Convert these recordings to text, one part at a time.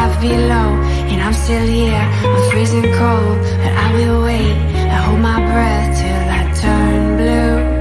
5 below, and I'm still here. I'm freezing cold, but I will wait. I hold my breath till I turn blue.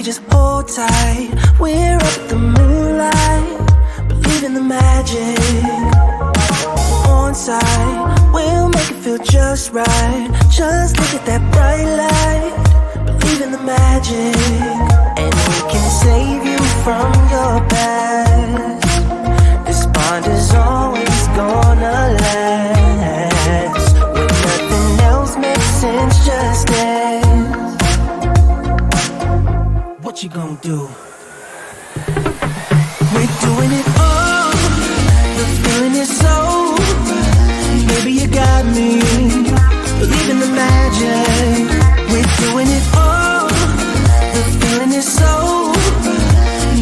Just hold tight, we're up at the moonlight, believe in the magic. On side, we'll make it feel just right. Just look at that bright light, believe in the magic. And we can save you from your past. This bond is always gonna last. When nothing else makes sense, just dance. What you gonna do? We're doing it all. The feeling is so. Baby, you got me. Believe in the magic. We're doing it all. The feeling is so.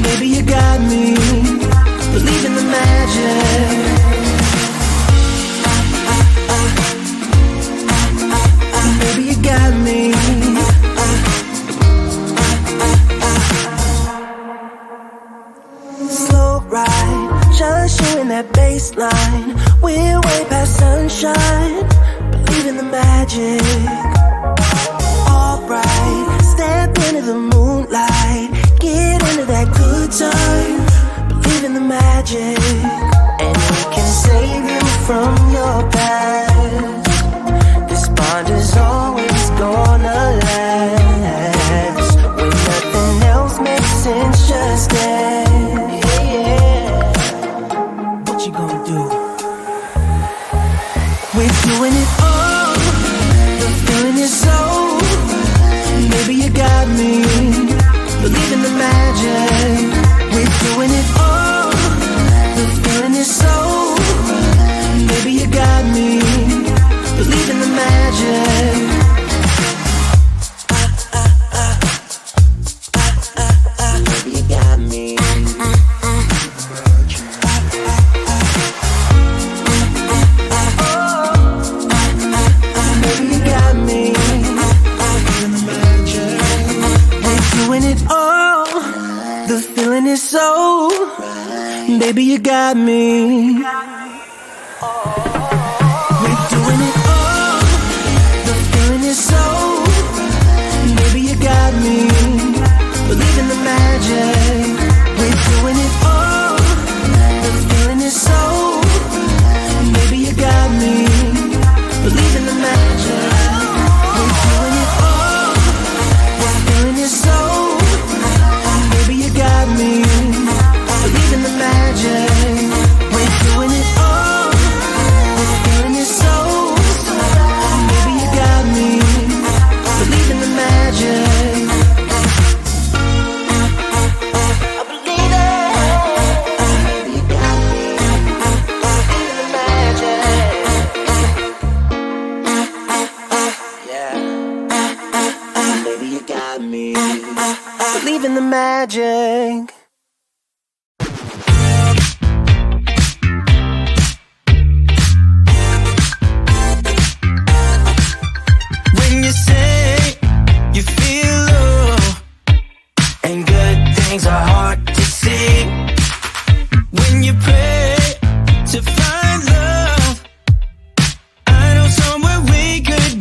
Baby, you got me. Believe in the magic. Baby, you got me. Just showing that baseline. We're way past sunshine. Believe in the magic. Alright, step into the moonlight. Get into that good time. Believe in the magic. And we can save you from your past. This bond is always gonna last. When nothing else makes sense, just dance. We're doing it all. The feeling is so. Baby, you got me. Believe in the magic. We're doing it all. The feeling is so. Baby, you got me. Believe in the magic. Baby, you got me. So, baby, you got me. We're doing it all. The feeling is so. Baby, you got me. Believe in the magic. We're doing it all. The feeling is so. Baby, you got me. Believe in the magic. We're doing it all. The feeling is so. Baby, you got me. Believe in the magic. We're doing it all. The feeling is so. Baby, you got me. Believe in the magic. I believe it. Baby, you got me. Believe in the magic. Yeah. Baby, you got me. Believe in the magic. When you say you feel low and good things are hard to see, when you pray to find love, I know somewhere we could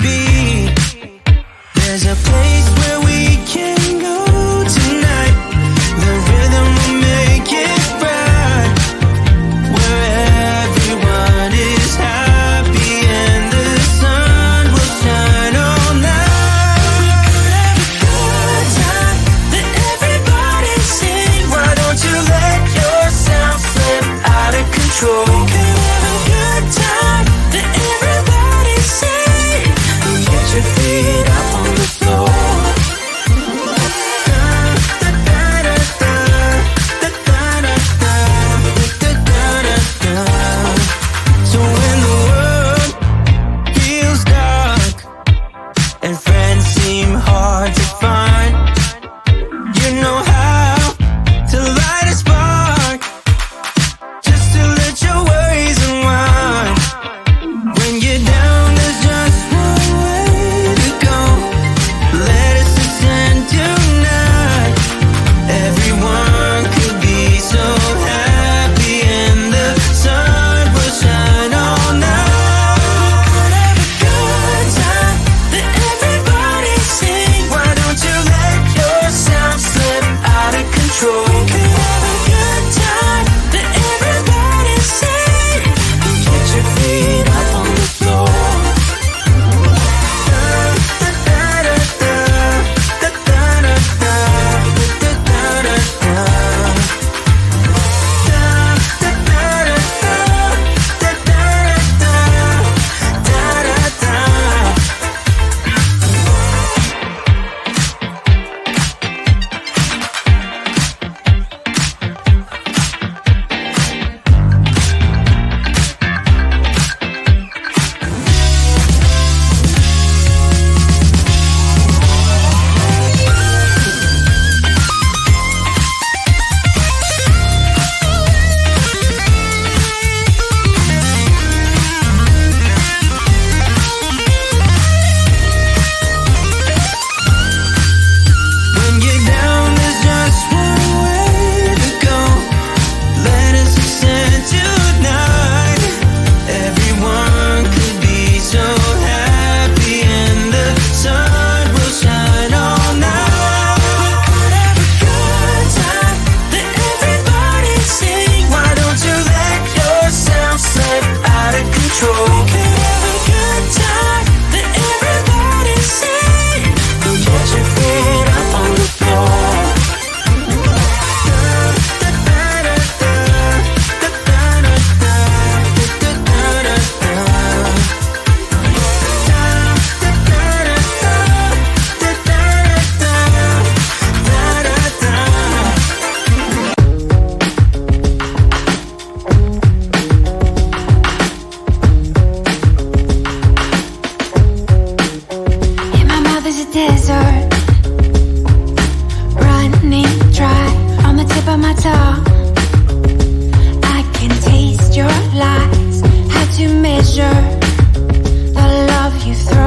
you throw